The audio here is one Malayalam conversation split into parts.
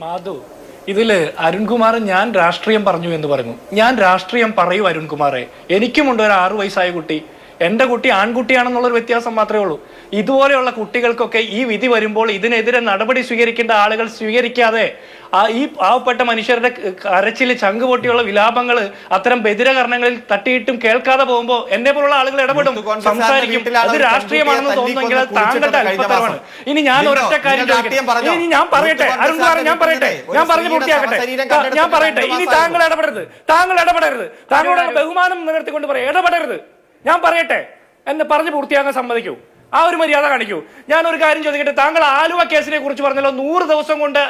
മാധു, ഇതില് അരുൺകുമാർ ഞാൻ രാഷ്ട്രീയം പറഞ്ഞു എന്ന് പറഞ്ഞു. ഞാൻ രാഷ്ട്രീയം പറയൂ അരുൺകുമാറെ. എനിക്കുമുണ്ട് ഒരു 6 വയസ്സായ കുട്ടി. എന്റെ കുട്ടി ആൺകുട്ടിയാണെന്നുള്ളൊരു വ്യത്യാസം മാത്രമേ ഉള്ളൂ. ഇതുപോലെയുള്ള കുട്ടികൾക്കൊക്കെ ഈ വിധി വരുമ്പോൾ ഇതിനെതിരെ നടപടി സ്വീകരിക്കേണ്ട ആളുകൾ സ്വീകരിക്കാതെ ഈ പാവപ്പെട്ട മനുഷ്യരുടെ കരച്ചില് ചങ്കുപൊട്ടിയുള്ള വിലാപങ്ങൾ അത്തരം ബദിരകരണങ്ങളിൽ തട്ടിയിട്ടും കേൾക്കാതെ പോകുമ്പോൾ എന്നെ പോലുള്ള ആളുകൾ ഇടപെടും, സംസാരിക്കും. അത് രാഷ്ട്രീയമാണെന്ന് തോന്നുമെങ്കിൽ അത് താങ്കളുടെ അല്പത്തരമാണ്. ഇനി ഞാൻ ഒരൊറ്റ കാര്യം ഇനി ഞാൻ പറയട്ടെ അരുൺകുമാർ, ഞാൻ പറഞ്ഞു പൂർത്തിയാക്കട്ടെ. ഞാൻ പറയട്ടെ, ഇനി താങ്കൾ ഇടപെടരുത്. താങ്കളോട് ബഹുമാനം നിലനിർത്തിക്കൊണ്ട് പറയാം, ഇടപെടരുത്. ഞാൻ പറയട്ടെ എന്ന് പറഞ്ഞ് പൂർത്തിയാക്കാൻ സമ്മതിക്കൂ. ആ ഒരു മര്യാദ കാണിക്കൂ. ഞാനൊരു കാര്യം ചോദിക്കട്ടെ. താങ്കൾ ആലുവ കേസിനെ കുറിച്ച് പറഞ്ഞല്ലോ, 100 ദിവസം കൊണ്ട്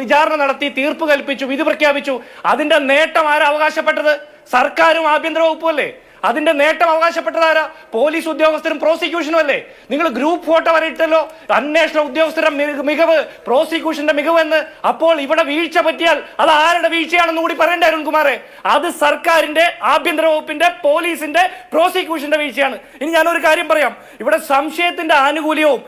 വിചാരണ നടത്തി തീർപ്പ് കൽപ്പിച്ചു, വിധി പ്രഖ്യാപിച്ചു. അതിന്റെ നേട്ടം ആരാ അവകാശപ്പെട്ടത്? സർക്കാരും ആഭ്യന്തര വകുപ്പും അല്ലേ? അതിന്റെ നേട്ടം അവകാശപ്പെട്ടതാരാ? പോലീസ് ഉദ്യോഗസ്ഥരും പ്രോസിക്യൂഷനും അല്ലേ? നിങ്ങൾ ഗ്രൂപ്പ് ഫോട്ടോ വരയിട്ടല്ലോ, അന്വേഷണ ഉദ്യോഗസ്ഥരുടെ മികവ്, പ്രോസിക്യൂഷന്റെ മികവ് എന്ന്. അപ്പോൾ ഇവിടെ വീഴ്ച പറ്റിയാൽ അത് ആരുടെ വീഴ്ചയാണെന്ന് കൂടി പറയണ്ടേ അരുൺകുമാറെ? അത് സർക്കാരിന്റെ, ആഭ്യന്തര വകുപ്പിന്റെ, പോലീസിന്റെ, പ്രോസിക്യൂഷന്റെ വീഴ്ചയാണ്. ഇനി ഞാനൊരു കാര്യം പറയാം. ഇവിടെ സംശയത്തിന്റെ ആനുകൂല്യവും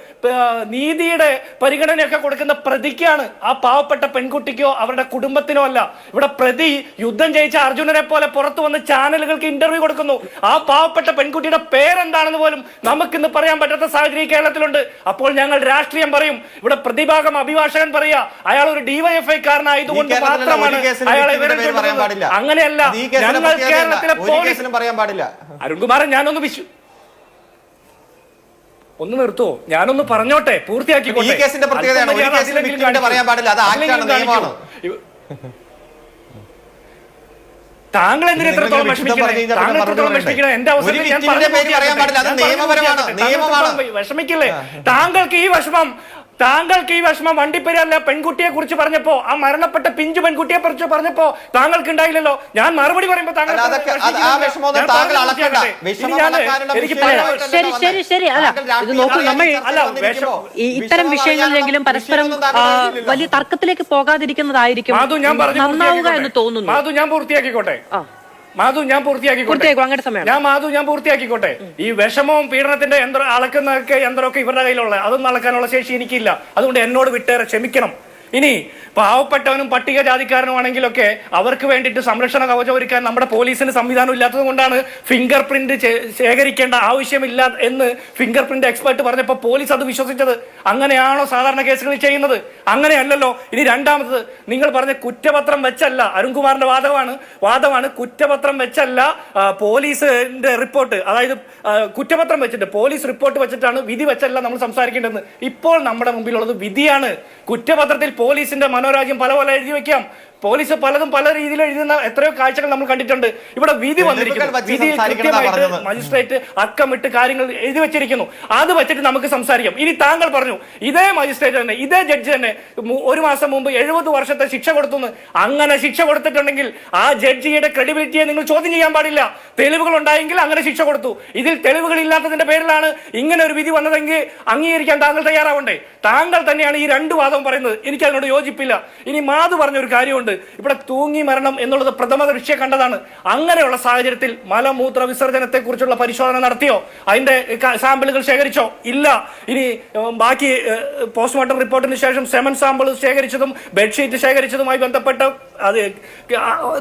നീതിയുടെ പരിഗണനയൊക്കെ കൊടുക്കുന്ന പ്രതിക്കാണ്, ആ പാവപ്പെട്ട പെൺകുട്ടിക്കോ അവരുടെ കുടുംബത്തിനോ അല്ല. ഇവിടെ പ്രതി യുദ്ധം ജയിച്ച അർജുനനെ പോലെ പുറത്തു വന്ന് ചാനലുകൾക്ക് ഇന്റർവ്യൂ കൊടുക്കുന്നു. ആ പാവപ്പെട്ട പെൺകുട്ടിയുടെ പേരെന്താണെന്ന് പോലും നമുക്കിന്ന് പറയാൻ പറ്റാത്ത സാഹചര്യം കേരളത്തിലുണ്ട്. അപ്പോൾ ഞങ്ങൾ രാഷ്ട്രീയം പറയും. ഇവിടെ പ്രതിഭാഗം അഭിഭാഷകൻ പറയാ അയാൾ ഒരു ഡിവൈഎഫ്ഐ കാരനായതുകൊണ്ട് മാത്രമാണ് അയാളെ അങ്ങനെയല്ല. ഞങ്ങൾ കേരളത്തിലെ പോലീസിനും പറയാൻ പാടില്ല. അരുൺകുമാരൻ, ഞാനൊന്ന് ഒന്ന് നിർത്തുവോ? ഞാനൊന്ന് പറഞ്ഞോട്ടെ, പൂർത്തിയാക്കിക്കോട്ടെ. താങ്കൾ എന്തിനാ എത്രത്തോളം വിഷമിക്കണേ? എന്റെ അവസരം വിഷമിക്കില്ലേ? താങ്കൾക്ക് ഈ വിഷമം വണ്ടിപ്പെരിയാറിലെ പെൺകുട്ടിയെ കുറിച്ച് പറഞ്ഞപ്പോ, ആ മരണപ്പെട്ട പിഞ്ചു പെൺകുട്ടിയെ കുറിച്ച് പറഞ്ഞപ്പോ താങ്കൾക്ക് ഉണ്ടായില്ലല്ലോ. ഞാൻ മറുപടി പറയുമ്പോ താങ്കൾ ഇത്തരം വിഷയങ്ങളിലെങ്കിലും പരസ്പരം വലിയ തർക്കത്തിലേക്ക് പോകാതിരിക്കുന്നതായിരിക്കും നന്നാവുക എന്ന് തോന്നുന്നു. മാധു, ഞാൻ പൂർത്തിയാക്കിക്കോട്ടെ. ഞാൻ പൂർത്തിയാക്കിക്കോട്ടെ. ഈ വിഷമവും പീഡനത്തിന്റെ അളക്കുന്നൊക്കെ യന്ത്രമൊക്കെ ഇവരുടെ കയ്യിലുള്ള, അതൊന്നും അളക്കാനുള്ള ശേഷി എനിക്കില്ല. അതുകൊണ്ട് എന്നോട് വിട്ടേറെ ക്ഷമിക്കണം. ഇനി പാവപ്പെട്ടവനും പട്ടികജാതിക്കാരനുമാണെങ്കിലൊക്കെ അവർക്ക് വേണ്ടിയിട്ട് സംരക്ഷണ കവചം ഒരുക്കാൻ നമ്മുടെ പോലീസിന് സംവിധാനം ഇല്ലാത്തത് കൊണ്ടാണ് ഫിംഗർ പ്രിന്റ് ശേഖരിക്കേണ്ട ആവശ്യമില്ല എന്ന് ഫിംഗർ പ്രിന്റ് എക്സ്പെർട്ട് പറഞ്ഞപ്പോൾ പോലീസ് അത് വിശ്വസിച്ചത്. അങ്ങനെയാണോ സാധാരണ കേസുകളിൽ ചെയ്യുന്നത്? അങ്ങനെയല്ലല്ലോ. ഇനി രണ്ടാമത്, നിങ്ങൾ പറഞ്ഞ കുറ്റപത്രം വെച്ചല്ല, അരുൺകുമാറിന്റെ വാദമാണ് കുറ്റപത്രം വെച്ചല്ല പോലീസിന്റെ റിപ്പോർട്ട്, അതായത് കുറ്റപത്രം വെച്ചിട്ട് പോലീസ് റിപ്പോർട്ട് വെച്ചിട്ടാണ്, വിധി വെച്ചല്ല നമ്മൾ സംസാരിക്കേണ്ടത്. ഇപ്പോൾ നമ്മുടെ മുമ്പിലുള്ളത് വിധിയാണ്. കുറ്റപത്രത്തിൽ പോലീസിന്റെ മനോരാജ്യം പല എഴുതി വെക്കാം. പോലീസ് പലതും പല രീതിയിൽ എഴുതുന്ന എത്രയോ കാഴ്ചകൾ നമ്മൾ കണ്ടിട്ടുണ്ട്. ഇവിടെ വിധി വന്നിരിക്കുന്നു. വിധിയിൽ കൃത്യമായിട്ട് മജിസ്ട്രേറ്റ് അക്കമിട്ട് കാര്യങ്ങൾ എഴുതി വെച്ചിരിക്കുന്നു. അത് വെച്ചിട്ട് നമുക്ക് സംസാരിക്കാം. ഇനി താങ്കൾ പറഞ്ഞു ഇതേ മജിസ്ട്രേറ്റ് തന്നെ, ഇതേ ജഡ്ജി തന്നെ 1 മാസം മുമ്പ് 70 വർഷത്തെ ശിക്ഷ കൊടുത്തു. അങ്ങനെ ശിക്ഷ കൊടുത്തിട്ടുണ്ടെങ്കിൽ ആ ജഡ്ജിയുടെ ക്രെഡിബിലിറ്റിയെ നിങ്ങൾ ചോദ്യം ചെയ്യാൻ പാടില്ല. തെളിവുകൾ ഉണ്ടായെങ്കിൽ അങ്ങനെ ശിക്ഷ കൊടുത്തു. ഇതിൽ തെളിവുകൾ ഇല്ലാത്തതിന്റെ പേരിലാണ് ഇങ്ങനെ ഒരു വിധി വന്നതെങ്കിൽ അംഗീകരിക്കാൻ താങ്കൾ തയ്യാറാവണ്ടേ? താങ്കൾ തന്നെയാണ് ഈ 2 വാദവും പറയുന്നത്. എനിക്ക് അതിനോട് യോജിപ്പില്ല. ഇനി മാധു പറഞ്ഞൊരു കാര്യമുണ്ട്, ഇവിടെ തൂങ്ങി മരണം എന്നുള്ളത് പ്രഥമ ദൃഷ്ട്യാ കണ്ടതാണ്. അങ്ങനെയുള്ള സാഹചര്യത്തിൽ മലമൂത്ര വിസർജനത്തെ കുറിച്ചുള്ള പരിശോധന നടത്തിയോ? അതിന്റെ സാമ്പിളുകൾ ശേഖരിച്ചോ? ഇല്ല. ഇനി ബാക്കി പോസ്റ്റ്മോർട്ടം റിപ്പോർട്ടിന് ശേഷം സെമൻ സാമ്പിൾ ശേഖരിച്ചതും ബെഡ്ഷീറ്റ് ശേഖരിച്ചതുമായി ബന്ധപ്പെട്ട അത്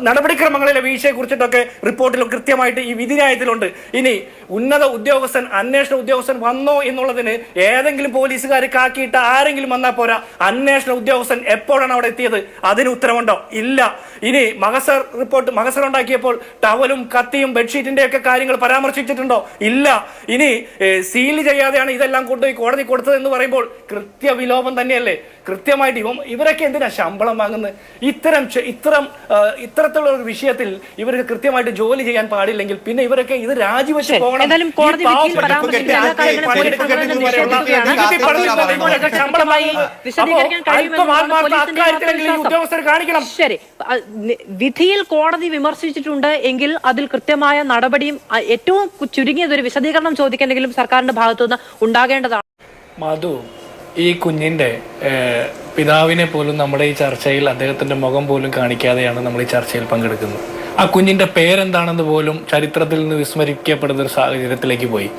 നടപടിക്രമങ്ങളിലെ വീഴ്ചയെ കുറിച്ചിട്ടൊക്കെ റിപ്പോർട്ടിൽ കൃത്യമായിട്ട് ഈ വിധിന്യായത്തിലുണ്ട്. ഇനി ഉന്നത ഉദ്യോഗസ്ഥൻ, അന്വേഷണ ഉദ്യോഗസ്ഥൻ വന്നോ എന്നുള്ളതിന് ഏതെങ്കിലും പോലീസുകാർ കാക്കിയിട്ട് ആരെങ്കിലും വന്നാൽ പോരാ. അന്വേഷണ ഉദ്യോഗസ്ഥൻ എപ്പോഴാണ് അവിടെ എത്തിയത്? അതിന് ഉത്തരവുണ്ടോ? ഇല്ല. ഇനി മഗസർ ഉണ്ടാക്കിയപ്പോൾ ടവലും കത്തിയും ബെഡ്ഷീറ്റിന്റെ ഒക്കെ കാര്യങ്ങൾ പരാമർശിച്ചിട്ടുണ്ടോ? ഇല്ല. ഇനി സീൽ ചെയ്യാതെയാണ് ഇതെല്ലാം കൊണ്ടുപോയി കോടതി കൊടുത്തത് എന്ന് പറയുമ്പോൾ കൃത്യവിലോപം തന്നെയല്ലേ? കൃത്യമായിട്ട് ഇവരൊക്കെ എന്തിനാ ശമ്പളം വാങ്ങുന്നത്? ഇത്തരത്തിലുള്ള ഒരു വിഷയത്തിൽ ഇവർക്ക് കൃത്യമായിട്ട് ജോലി ചെയ്യാൻ പാടില്ലെങ്കിൽ പിന്നെ ഇവരൊക്കെ ഇത് രാജിവെച്ച് പോകണം. ശരി, വിധിയിൽ കോടതി വിമർശിച്ചിട്ടുണ്ട് എങ്കിൽ അതിൽ കൃത്യമായ നടപടിയും ഏറ്റവും ചുരുങ്ങിയതൊരു വിശദീകരണം ചോദിക്കണമെങ്കിലും സർക്കാരിന്റെ ഭാഗത്തുനിന്ന് ഉണ്ടാകേണ്ടതാണ്. മധു, ഈ കുഞ്ഞിന്റെ പിതാവിനെ പോലും നമ്മുടെ ഈ ചർച്ചയിൽ അദ്ദേഹത്തിന്റെ മുഖം പോലും കാണിക്കാതെയാണ് നമ്മൾ ഈ ചർച്ചയിൽ പങ്കെടുക്കുന്നത്. ആ കുഞ്ഞിന്റെ പേരെന്താണെന്ന് പോലും ചരിത്രത്തിൽ നിന്ന് വിസ്മരിക്കപ്പെടുന്ന ഒരു സാഹചര്യത്തിലേക്ക് പോയി.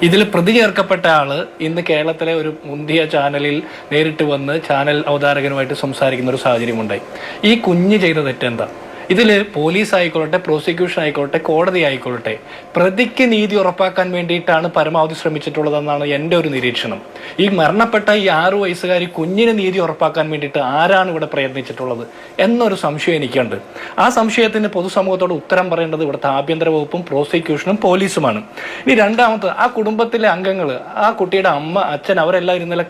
ഇതിൽ പ്രതി ചേർക്കപ്പെട്ട ആള് ഇന്ന് കേരളത്തിലെ ഒരു മുന്തിയ ചാനലിൽ നേരിട്ട് വന്ന് ചാനൽ അവതാരകനുമായിട്ട് സംസാരിക്കുന്ന ഒരു സാഹചര്യമുണ്ടായി. ഈ കുഞ്ഞ് ചെയ്ത തെറ്റെന്താ? ഇതിൽ പോലീസ് ആയിക്കൊള്ളട്ടെ, പ്രോസിക്യൂഷൻ ആയിക്കൊള്ളട്ടെ, കോടതി ആയിക്കൊള്ളട്ടെ, പ്രതിക്ക് നീതി ഉറപ്പാക്കാൻ വേണ്ടിയിട്ടാണ് പരമാവധി ശ്രമിച്ചിട്ടുള്ളതെന്നാണ് എൻ്റെ ഒരു നിരീക്ഷണം. ഈ മരണപ്പെട്ട ഈ 6 വയസ്സുകാരി കുഞ്ഞിന് നീതി ഉറപ്പാക്കാൻ വേണ്ടിയിട്ട് ആരാണ് ഇവിടെ പ്രയത്നിച്ചിട്ടുള്ളത് എന്നൊരു സംശയം എനിക്കുണ്ട്. ആ സംശയത്തിന് പൊതുസമൂഹത്തോട് ഉത്തരം പറയേണ്ടത് ഇവിടുത്തെ ആഭ്യന്തര വകുപ്പും പ്രോസിക്യൂഷനും പോലീസുമാണ്. ഇനി രണ്ടാമത്, ആ കുടുംബത്തിലെ അംഗങ്ങൾ, ആ കുട്ടിയുടെ അമ്മ, അച്ഛൻ, അവരെല്ലാം ഇന്നലെ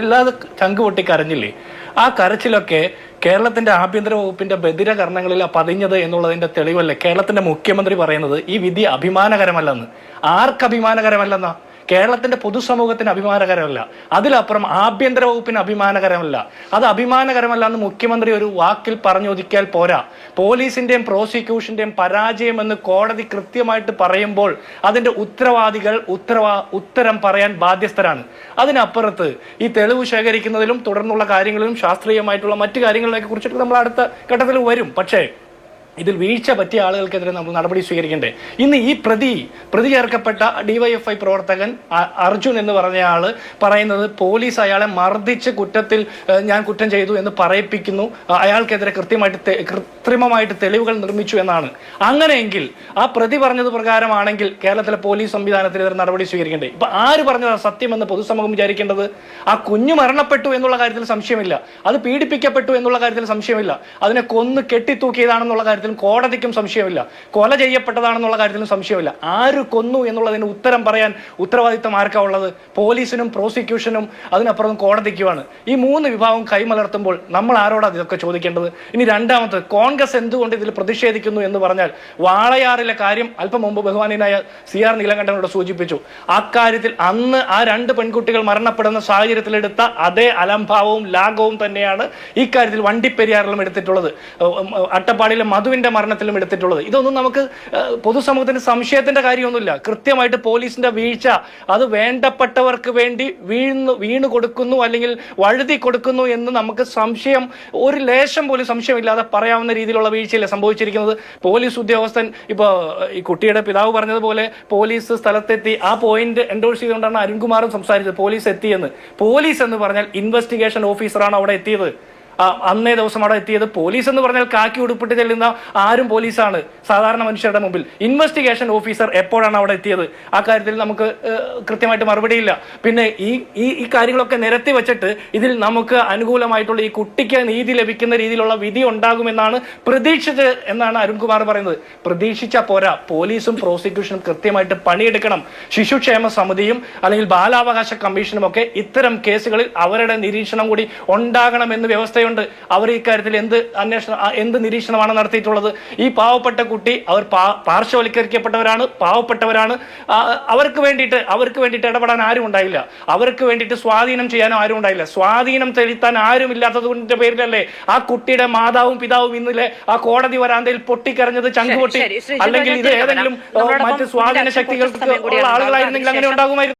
ഇല്ലാതെ ചങ്ക് പൊട്ടി കരഞ്ഞില്ലേ? ആ കരച്ചിലൊക്കെ കേരളത്തിന്റെ ആഭ്യന്തര വകുപ്പിന്റെ ബധിരകരണങ്ങളിൽ പതിഞ്ഞത് എന്നുള്ളതിന്റെ തെളിവല്ലേ കേരളത്തിന്റെ മുഖ്യമന്ത്രി പറയുന്നത് ഈ വിധി അഭിമാനകരമല്ലെന്ന്? ആർക്ക് അഭിമാനകരമല്ലെന്നാ? കേരളത്തിന്റെ പൊതുസമൂഹത്തിന് അഭിമാനകരമല്ല, അതിലപ്പുറം ആഭ്യന്തര വകുപ്പിന് അഭിമാനകരമല്ല. അത് അഭിമാനകരമല്ല എന്ന് മുഖ്യമന്ത്രി ഒരു വാക്കിൽ പറഞ്ഞൊതുക്കിയാൽ പോരാ. പോലീസിന്റെയും പ്രോസിക്യൂഷന്റെയും പരാജയം എന്ന് കോടതി കൃത്യമായിട്ട് പറയുമ്പോൾ അതിന്റെ ഉത്തരവാദികൾ ഉത്തരം പറയാൻ ബാധ്യസ്ഥരാണ്. അതിനപ്പുറത്ത് ഈ തെളിവ് ശേഖരിക്കുന്നതിലും തുടർന്നുള്ള കാര്യങ്ങളിലും ശാസ്ത്രീയമായിട്ടുള്ള മറ്റു കാര്യങ്ങളിലേക്ക് കുറിച്ചിട്ട് നമ്മൾ അടുത്ത ഘട്ടത്തിൽ വരും. പക്ഷേ ഇതിൽ വീഴ്ച പറ്റിയ ആളുകൾക്കെതിരെ നമ്മൾ നടപടി സ്വീകരിക്കണ്ടേ? ഇന്ന് ഈ പ്രതി ചേർക്കപ്പെട്ട ഡിവൈഎഫ്ഐ പ്രവർത്തകൻ അർജുൻ എന്ന് പറഞ്ഞ ആള് പറയുന്നത് പോലീസ് അയാളെ മർദ്ദിച്ച് ഞാൻ കുറ്റം ചെയ്തു എന്ന് പറയിപ്പിക്കുന്നു, അയാൾക്കെതിരെ കൃത്രിമമായിട്ട് തെളിവുകൾ നിർമ്മിച്ചു എന്നാണ്. അങ്ങനെയെങ്കിൽ ആ പ്രതി പറഞ്ഞത് പ്രകാരമാണെങ്കിൽ കേരളത്തിലെ പോലീസ് സംവിധാനത്തിനെതിരെ നടപടി സ്വീകരിക്കണ്ടേ? ഇപ്പൊ ആര് പറഞ്ഞതാണ് സത്യമെന്ന് പൊതുസമൂഹം വിചാരിക്കേണ്ടത്? ആ കുഞ്ഞു മരണപ്പെട്ടു എന്നുള്ള കാര്യത്തിൽ സംശയമില്ല, അത് പീഡിപ്പിക്കപ്പെട്ടു എന്നുള്ള കാര്യത്തിൽ സംശയമില്ല, അതിനെ കൊന്ന് കെട്ടിത്തൂക്കിയതാണെന്നുള്ള കാര്യത്തിൽ കോടതിക്കും സംശയമില്ല, കൊല ചെയ്യപ്പെട്ടതാണെന്നുള്ള കാര്യത്തിലും സംശയമില്ല. ആര് കൊന്നു എന്നുള്ളതിന് ഉത്തരം പറയാൻ ഉത്തരവാദിത്തം ആർക്കാ ഉള്ളത്? പോലീസിനും പ്രോസിക്യൂഷനും അതിനപ്പുറം കോടതിക്കുമാണ്. ഈ 3 വിഭാഗം കൈമലർത്തുമ്പോൾ നമ്മൾ ആരോടാണ് ഇതൊക്കെ ചോദിക്കേണ്ടത്? ഇനി രണ്ടാമത്, കോൺഗ്രസ് എന്തുകൊണ്ട് ഇതിൽ പ്രതിഷേധിക്കുന്നു എന്ന് പറഞ്ഞാൽ, വാളയാറിലെ കാര്യം അല്പം മുമ്പ് ബഹുമാനീയനായ CR നീലകണ്ഠനോട് സൂചിപ്പിച്ചു. അക്കാര്യത്തിൽ അന്ന് ആ 2 പെൺകുട്ടികൾ മരണപ്പെടുന്ന സാഹചര്യത്തിലെടുത്ത അതേ അലംഭാവവും ലാഘവും തന്നെയാണ് ഈ കാര്യത്തിൽ വണ്ടിപ്പെരിയാറിലും എടുത്തിട്ടുള്ളത്, അട്ടപ്പാടിയിലെ മധുവിന്റെ മരണത്തിലും എടുത്തിട്ടുള്ളത്. ഇതൊന്നും നമുക്ക് പൊതുസമൂഹത്തിന് സംശയത്തിന്റെ കാര്യമൊന്നുമില്ല. കൃത്യമായിട്ട് പോലീസിന്റെ വീഴ്ച അത് വേണ്ടപ്പെട്ടവർക്ക് വേണ്ടി വീണു കൊടുക്കുന്നു അല്ലെങ്കിൽ വഴുതി കൊടുക്കുന്നു എന്ന് നമുക്ക് ഒരു ലേശം പോലും സംശയമില്ലാതെ പറയാവുന്ന രീതിയിലുള്ള വീഴ്ചയല്ലേ സംഭവിച്ചിരിക്കുന്നത്. പോലീസ് ഉദ്യോഗസ്ഥൻ ഈ കുട്ടിയുടെ പിതാവ് പറഞ്ഞതുപോലെ പോലീസ് സ്ഥലത്തെത്തി, ആ പോയിന്റ് എൻഡോഴ്സ് ചെയ്തുകൊണ്ടാണ് അരുൺകുമാറും സംസാരിച്ചത് പോലീസ് എത്തിയെന്ന്. പോലീസ് എന്ന് പറഞ്ഞാൽ ഇൻവെസ്റ്റിഗേഷൻ ഓഫീസറാണ് അവിടെ എത്തിയത്. അന്നേ ദിവസം അവിടെ എത്തിയത്. പോലീസ് എന്ന് പറഞ്ഞാൽ കാക്കി ഉടുപ്പിട്ട് ചെല്ലുന്ന ആരും പോലീസാണ് സാധാരണ മനുഷ്യരുടെ മുമ്പിൽ. ഇൻവെസ്റ്റിഗേഷൻ ഓഫീസർ എപ്പോഴാണ് അവിടെ എത്തിയത്? ആ കാര്യത്തിൽ നമുക്ക് കൃത്യമായിട്ട് മറുപടിയില്ല. പിന്നെ ഈ കാര്യങ്ങളൊക്കെ നിരത്തി വെച്ചിട്ട് ഇതിൽ നമുക്ക് അനുകൂലമായിട്ടുള്ള ഈ കുട്ടിക്ക് നീതി ലഭിക്കുന്ന രീതിയിലുള്ള വിധി ഉണ്ടാകുമെന്നാണ് പ്രതീക്ഷിച്ചത് എന്നാണ് അരുൺകുമാർ പറയുന്നത്. പ്രതീക്ഷിച്ച പോരാ, പോലീസും പ്രോസിക്യൂഷനും കൃത്യമായിട്ട് പണിയെടുക്കണം. ശിശുക്ഷേമ സമിതിയും അല്ലെങ്കിൽ ബാലാവകാശ കമ്മീഷനും ഒക്കെ ഇത്തരം കേസുകളിൽ അവരുടെ നിരീക്ഷണം കൂടി ഉണ്ടാകണമെന്ന് വ്യവസ്ഥ. അവർ ഇക്കാര്യത്തിൽ എന്ത് നിരീക്ഷണമാണ് നടത്തിയിട്ടുള്ളത്? ഈ പാവപ്പെട്ട കുട്ടി, അവർ പാർശ്വവൽക്കരിക്കപ്പെട്ടവരാണ്, പാവപ്പെട്ടവരാണ്. അവർക്ക് വേണ്ടിയിട്ട് ഇടപെടാൻ ആരും ഉണ്ടായില്ല, അവർക്ക് വേണ്ടിയിട്ട് സ്വാധീനം ചെയ്യാനും ആരും ഉണ്ടായില്ല. സ്വാധീനം ചെലുത്താൻ ആരും ഇല്ലാത്തതിന്റെ പേരിലല്ലേ ആ കുട്ടിയുടെ മാതാവും പിതാവും ഇന്നലെ ആ കോടതി വരാന്തയിൽ പൊട്ടിക്കരഞ്ഞത്, ചങ്കുപൊട്ടി? അല്ലെങ്കിൽ ഇത് ഏതെങ്കിലും മറ്റ് സ്വാധീന ശക്തികൾക്ക് ആളുകളായിരുന്നെങ്കിൽ അങ്ങനെ ഉണ്ടാകുമായിരുന്നു.